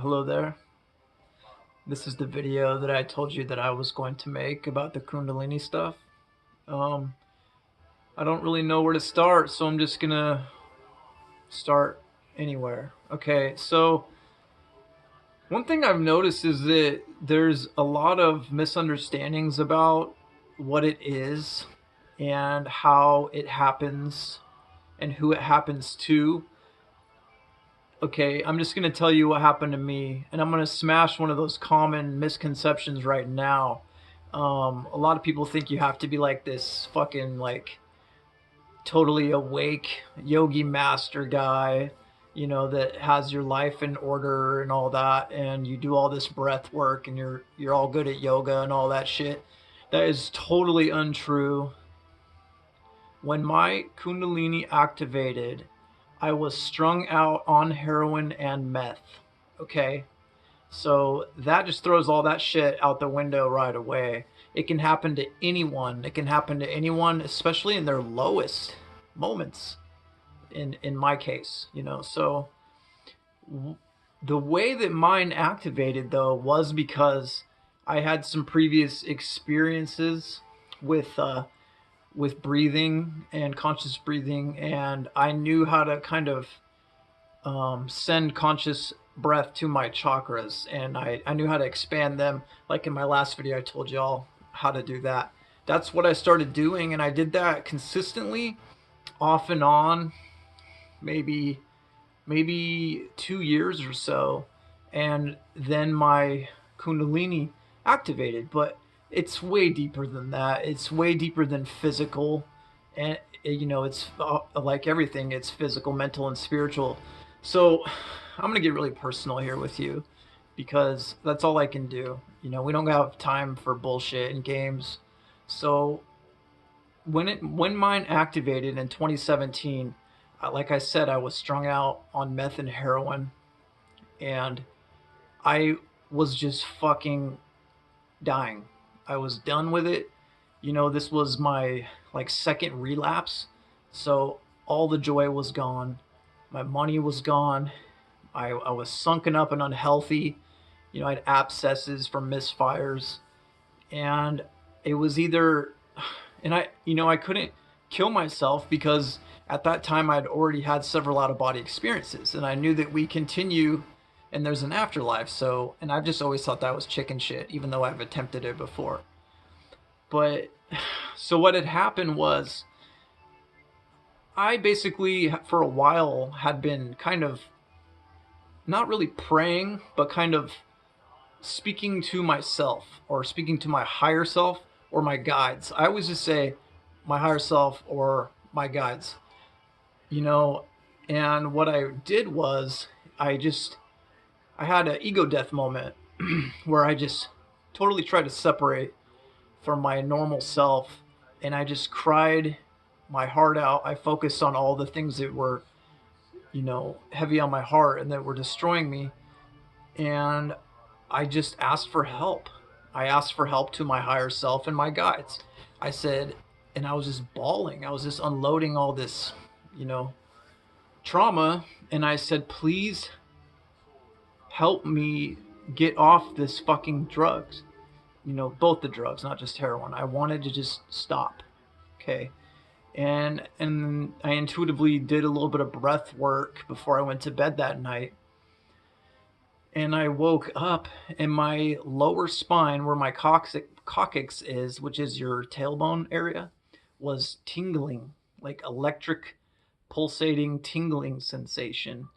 Hello there. This is the video that I told you that I was going to make about the Kundalini stuff. Um, I don't really know where to start, so I'm just gonna start anywhere. Okay, so one thing I've noticed is that there's a lot of misunderstandings about what it is and how it happens and who it happens to. Okay, I'm just going to tell you what happened to me, and I'm going to smash one of those common misconceptions right now. A lot of people think you have to be like this fucking, like, totally awake yogi master guy, that has your life in order and all that, and you do all this breath work, and you're all good at yoga and all that shit. That is totally untrue. When my Kundalini activated, I was strung out on heroin and meth. Okay. So that just throws all that shit out the window right away. It can happen to anyone. It can happen to anyone, especially in their lowest moments. In my case, So the way that mine activated though was because I had some previous experiences with breathing and conscious breathing, and I knew how to kind of send conscious breath to my chakras, and I knew how to expand them. Like in my last video, I told y'all how to do that. That's what I started doing, and I did that consistently, off and on, maybe 2 years or so, and then my Kundalini activated. But it's way deeper than that. It's way deeper than physical, and it's like everything. It's physical, mental, and spiritual. So I'm gonna get really personal here with you, because that's all I can do. We don't have time for bullshit and games. So when mine activated in 2017, like I said, I was strung out on meth and heroin, and I was just fucking dying. I was done with it. This was my like second relapse, so all the joy was gone. My money was gone. I was sunken up and unhealthy. I had abscesses from misfires, and it was either, and I couldn't kill myself because at that time I'd already had several out of body experiences, and I knew that we continue and there's an afterlife. So, and I've just always thought that was chicken shit, even though I've attempted it before. But so what had happened was I basically for a while had been kind of not really praying, but kind of speaking to myself or speaking to my higher self or my guides. I always just say my higher self or my guides, you know. And what I did was I had an ego death moment where I just totally tried to separate from my normal self, and I just cried my heart out. I focused on all the things that were, heavy on my heart and that were destroying me. And I just asked for help. I asked for help to my higher self and my guides. I said, and I was just bawling. I was just unloading all this, you know, trauma. And I said, please help me get off this fucking drugs. Both the drugs, not just heroin. I wanted to just stop. Okay. And I intuitively did a little bit of breath work before I went to bed that night. And I woke up, and my lower spine, where my coccyx is, which is your tailbone area, was tingling, like electric pulsating tingling sensation.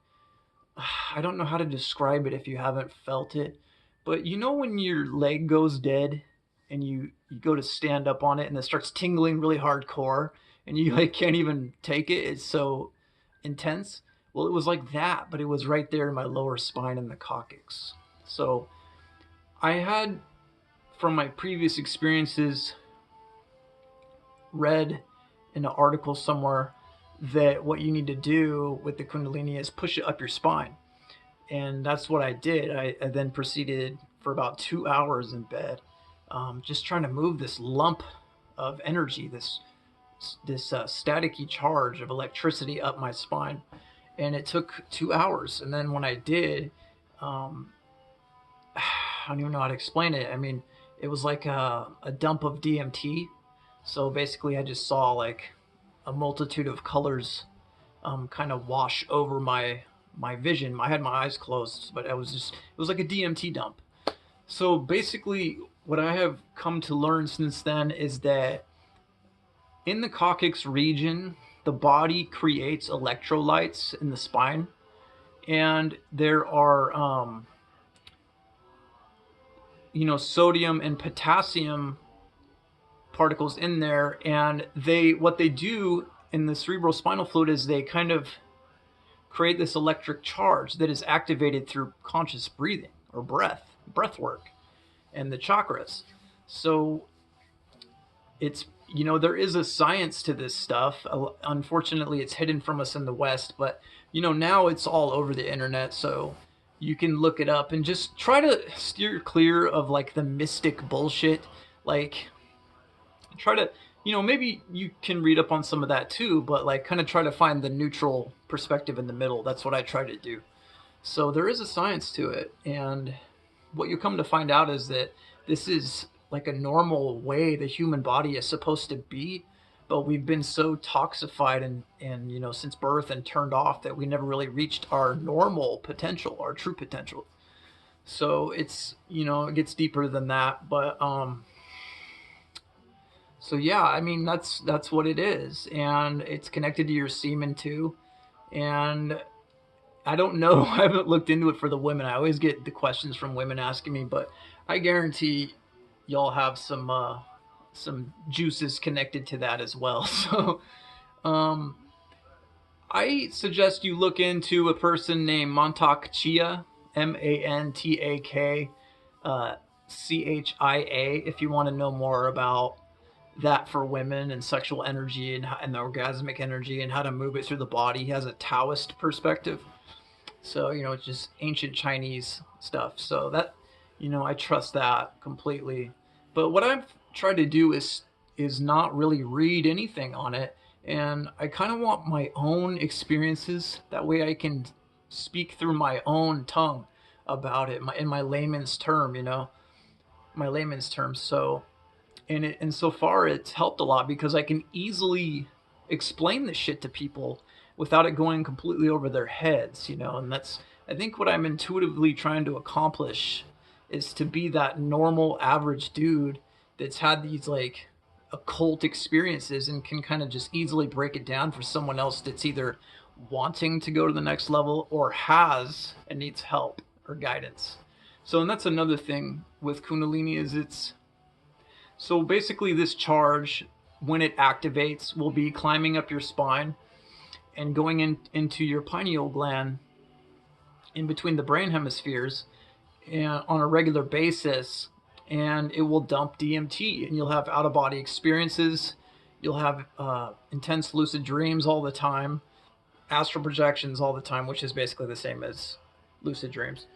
I don't know how to describe it if you haven't felt it, but when your leg goes dead and you go to stand up on it and it starts tingling really hardcore and you like can't even take it. It's so intense. Well, it was like that, but it was right there in my lower spine and the coccyx. So I had, from my previous experiences, read in an article somewhere that what you need to do with the Kundalini is push it up your spine. And that's what I did. I then proceeded for about 2 hours in bed, just trying to move this lump of energy, this staticky charge of electricity up my spine. And it took 2 hours. And then when I did, I don't even know how to explain it. I mean, it was like a dump of DMT. So basically, I just saw like a multitude of colors kind of wash over my vision. I had my eyes closed, but it was like a DMT dump. So basically, what I have come to learn since then is that in the coccyx region, the body creates electrolytes in the spine, and there are sodium and potassium particles in there, and what they do in the cerebral spinal fluid is they kind of create this electric charge that is activated through conscious breathing or breath work, and the chakras. So it's there is a science to this stuff. Unfortunately, it's hidden from us in the West, but now it's all over the internet, so you can look it up and just try to steer clear of like the mystic bullshit. Like, try to maybe you can read up on some of that too, but like kind of try to find the neutral perspective in the middle. That's what I try to do. So there is a science to it, and what you come to find out is that this is like a normal way the human body is supposed to be, but we've been so toxified and since birth and turned off that we never really reached our normal potential, our true potential. So it's it gets deeper than that, but so yeah, I mean that's what it is, and it's connected to your semen too. And I don't know. I haven't looked into it for the women. I always get the questions from women asking me, but I guarantee y'all have some juices connected to that as well. So um, I suggest you look into a person named Mantak Chia, Mantak Chia, if you want to know more about that for women and sexual energy and the orgasmic energy and how to move it through the body. He has a Taoist perspective. So, it's just ancient Chinese stuff. So that, I trust that completely. But what I've tried to do is not really read anything on it. And I kind of want my own experiences. That way I can speak through my own tongue about it in my layman's term, my layman's terms. So, and so far it's helped a lot because I can easily explain this shit to people without it going completely over their heads, and that's I think what I'm intuitively trying to accomplish is to be that normal average dude that's had these like occult experiences and can kind of just easily break it down for someone else that's either wanting to go to the next level or has and needs help or guidance. So, and that's another thing with Kundalini is so basically this charge, when it activates, will be climbing up your spine and going into your pineal gland in between the brain hemispheres and on a regular basis, and it will dump DMT, and you'll have out-of-body experiences. You'll have intense lucid dreams all the time, astral projections all the time, which is basically the same as lucid dreams.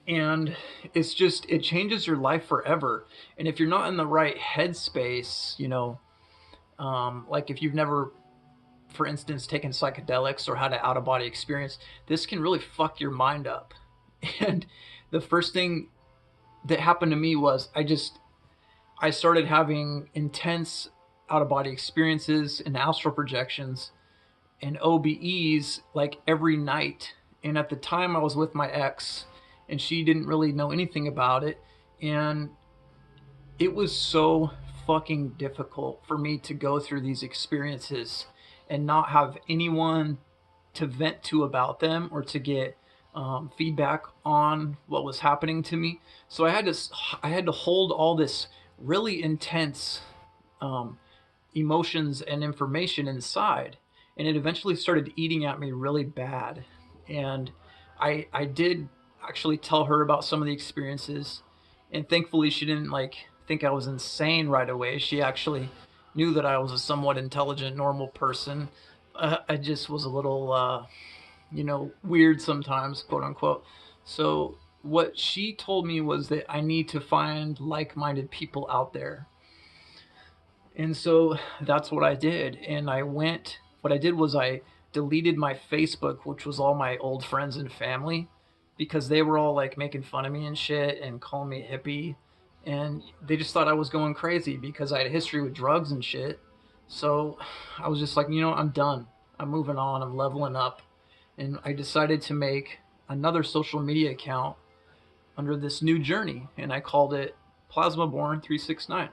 And it changes your life forever. And if you're not in the right headspace, like if you've never, for instance, taken psychedelics or had an out of body experience, this can really fuck your mind up. And the first thing that happened to me was I started having intense out of body experiences and astral projections and OBEs like every night. And at the time I was with my ex, and she didn't really know anything about it. And it was so fucking difficult for me to go through these experiences and not have anyone to vent to about them or to get feedback on what was happening to me. So I had to hold all this really intense emotions and information inside, and it eventually started eating at me really bad. And I did actually tell her about some of the experiences, and thankfully she didn't like think I was insane right away. She actually knew that I was a somewhat intelligent, normal person. I just was a little, weird sometimes, quote unquote. So what she told me was that I need to find like-minded people out there. And so that's what I did. And what I did was I deleted my Facebook, which was all my old friends and family. because they were all like making fun of me and shit and calling me a hippie, and they just thought I was going crazy because I had a history with drugs and shit. So I was just like, I'm done. I'm moving on. I'm leveling up, and I decided to make another social media account under this new journey, and I called it Plasma Born 369.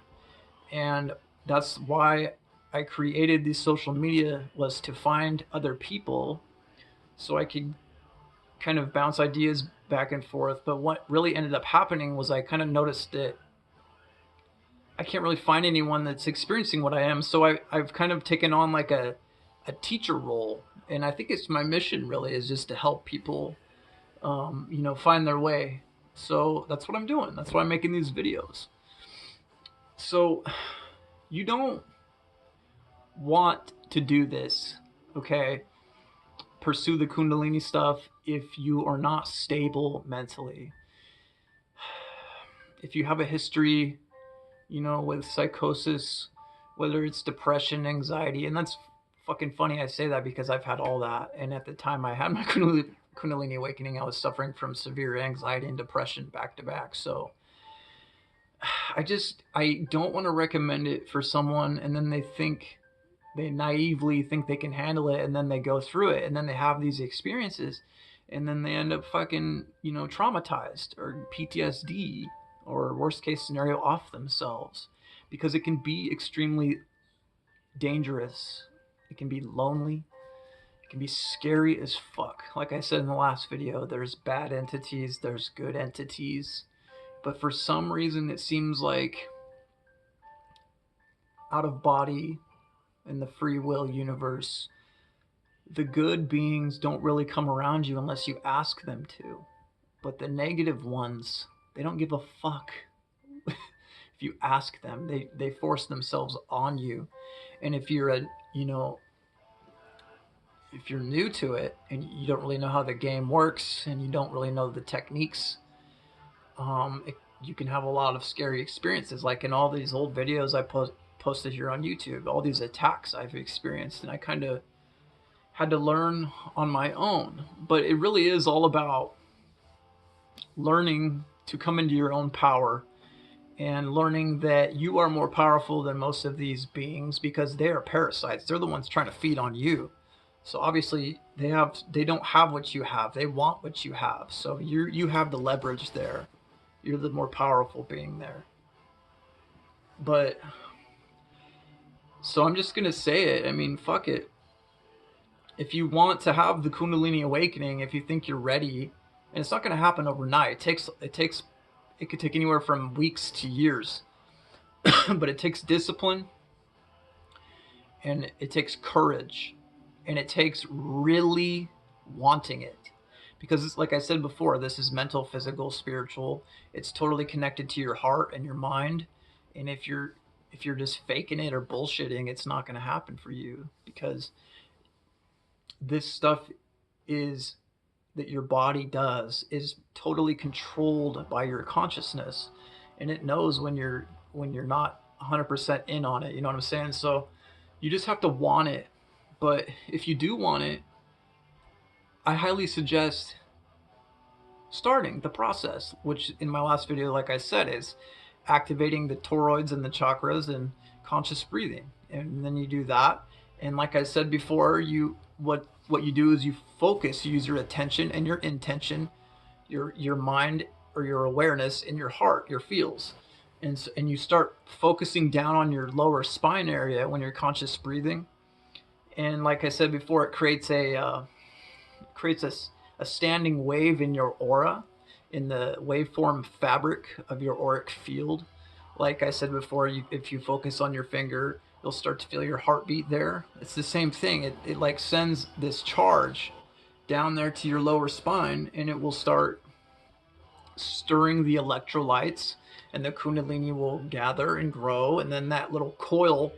And that's why I created this social media, was to find other people so I could kind of bounce ideas back and forth. But what really ended up happening was I kind of noticed that I can't really find anyone that's experiencing what I am. So I've kind of taken on like a teacher role. And I think it's my mission really, is just to help people, find their way. So that's what I'm doing. That's why I'm making these videos. So you don't want to do this, okay? Pursue the Kundalini stuff if you are not stable mentally. If you have a history, with psychosis, whether it's depression, anxiety, and that's fucking funny I say that because I've had all that. And at the time I had my Kundalini awakening, I was suffering from severe anxiety and depression back to back. So I don't want to recommend it for someone and then they naively think they can handle it, and then they go through it, and then they have these experiences, and then they end up fucking, traumatized or PTSD, or worst case scenario, off themselves, because it can be extremely dangerous. It can be lonely. It can be scary as fuck. Like I said in the last video, there's bad entities, there's good entities, but for some reason it seems like out of body in the free will universe, the good beings don't really come around you unless you ask them to. But the negative ones, they don't give a fuck if you ask them. They force themselves on you. And if you're if you're new to it and you don't really know how the game works and you don't really know the techniques, you can have a lot of scary experiences. Like in all these old videos I posted here on YouTube, all these attacks I've experienced, and I kind of had to learn on my own. But it really is all about learning to come into your own power and learning that you are more powerful than most of these beings, because they are parasites. They're the ones trying to feed on you. So obviously they don't have what you have. They want what you have. So you have the leverage there. You're the more powerful being there. But so I'm just going to say it. I mean, fuck it. If you want to have the Kundalini awakening, if you think you're ready, and it's not going to happen overnight. It could take anywhere from weeks to years. But it takes discipline, and it takes courage, and it takes really wanting it. Because it's like I said before, this is mental, physical, spiritual. It's totally connected to your heart and your mind. And if you're just faking it or bullshitting, it's not going to happen for you, because this stuff is that your body does is totally controlled by your consciousness, and it knows when you're not 100% in on it. You know what I'm saying? So you just have to want it. But if you do want it, I highly suggest starting the process, which in my last video, like I said, is activating the toroids and the chakras and conscious breathing. And then you do that, and like I said before, what you do is you focus, you use your attention and your intention, your mind or your awareness in your heart, your feels, and you start focusing down on your lower spine area when you're conscious breathing. And like I said before, it creates a standing wave in your aura, in the waveform fabric of your auric field. Like I said before, if you focus on your finger, you'll start to feel your heartbeat there. It's the same thing. It like sends this charge down there to your lower spine, and it will start stirring the electrolytes, and the Kundalini will gather and grow, and then that little coil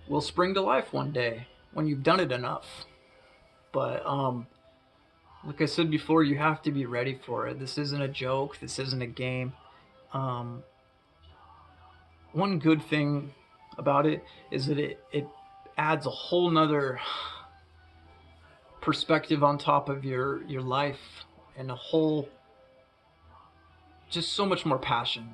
will spring to life one day when you've done it enough. But like I said before, you have to be ready for it. This isn't a joke. This isn't a game. One good thing about it is that it adds a whole nother perspective on top of your life, and a whole just so much more passion,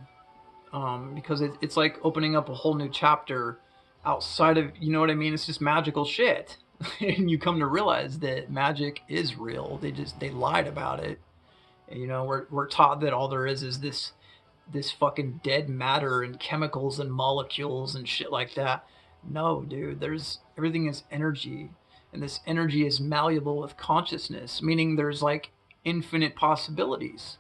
because it's like opening up a whole new chapter outside of, you know what I mean? It's just magical shit. And you come to realize that magic is real. They lied about it. You know, we're taught that all there is this fucking dead matter and chemicals and molecules and shit like that. No, dude, there's everything is energy, and this energy is malleable with consciousness, meaning there's like infinite possibilities.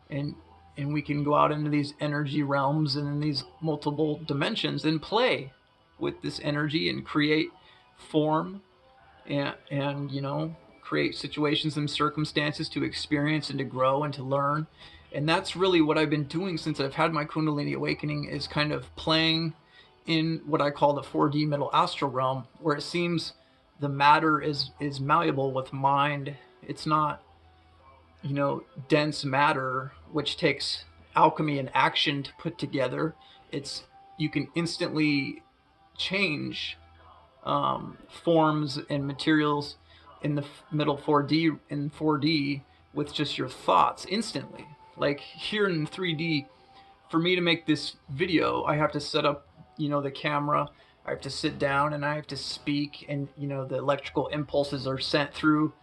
And we can go out into these energy realms and in these multiple dimensions and play with this energy and create form, and you know, create situations and circumstances to experience and to grow and to learn. And that's really what I've been doing since I've had my Kundalini awakening, is kind of playing in what I call the 4D middle astral realm, where it seems the matter is malleable with mind. It's not, you know, dense matter, which takes alchemy and action to put together. It's, you can instantly change forms and materials in the middle 4D, in 4D, with just your thoughts instantly. Like here in 3D, for me to make this video, I have to set up, you know, the camera. I have to sit down and I have to speak, and you know, the electrical impulses are sent through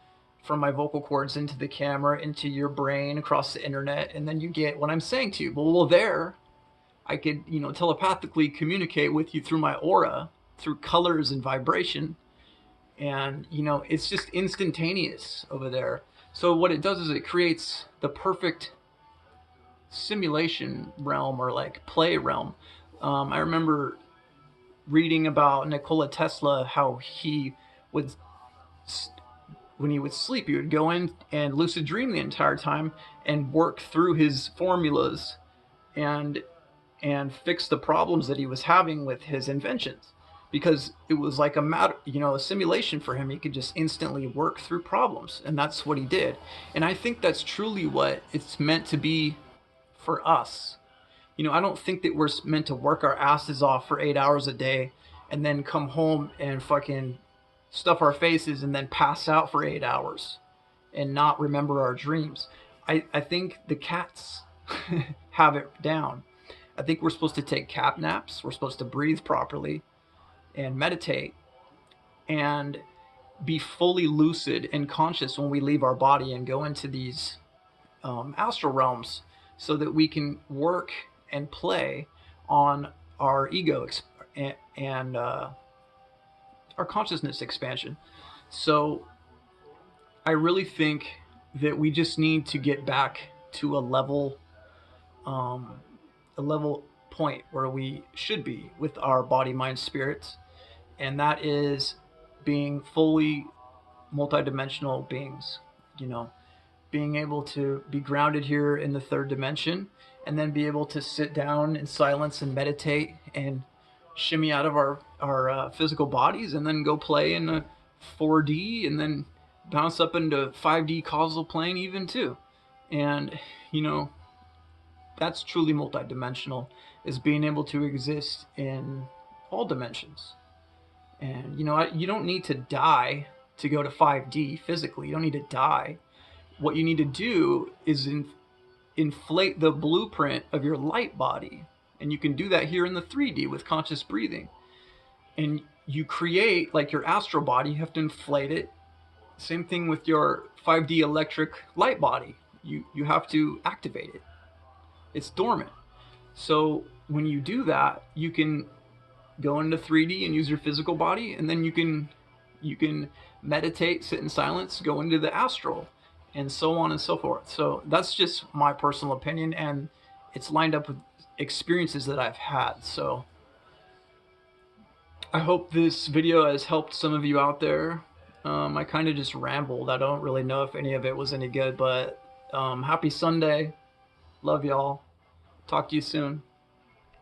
from my vocal cords into the camera, into your brain, across the internet, and then you get what I'm saying to you. But well, there, I could, you know, telepathically communicate with you through my aura, through colors and vibration, and you know, it's just instantaneous over there. So what it does is it creates the perfect simulation realm, or like play realm. I remember reading about Nikola Tesla, how he would, when he would sleep, he would go in and lucid dream the entire time and work through his formulas and fix the problems that he was having with his inventions, because it was like a matter, you know, a simulation for him. He could just instantly work through problems, and that's what he did. And I think that's truly what it's meant to be for us. You know, I don't think that we're meant to work our asses off for 8 hours a day and then come home and fucking stuff our faces and then pass out for 8 hours and not remember our dreams. I think the cats have it down. I think we're supposed to take cat naps. We're supposed to breathe properly and meditate and be fully lucid and conscious when we leave our body and go into these astral realms, so that we can work and play on our ego and our consciousness expansion. So I really think that we just need to get back to a level point where we should be with our body, mind, spirits, and that is being fully multidimensional beings. You know, being able to be grounded here in the third dimension, and then be able to sit down in silence and meditate and shimmy out of our physical bodies, and then go play in a 4D, and then bounce up into 5D causal plane even too. And you know, that's truly multidimensional, is being able to exist in all dimensions. And you know, you don't need to die to go to 5D physically. You don't need to die. What you need to do is inflate the blueprint of your light body. And you can do that here in the 3D with conscious breathing. And you create, like your astral body, you have to inflate it. Same thing with your 5D electric light body. You have to activate it. It's dormant. So when you do that, you can go into 3D and use your physical body, and then you can meditate, sit in silence, go into the astral, and so on and so forth. So that's just my personal opinion, and it's lined up with experiences that I've had. So I hope this video has helped some of you out there. I kind of just rambled. I don't really know if any of it was any good, but happy Sunday. Love y'all. Talk to you soon.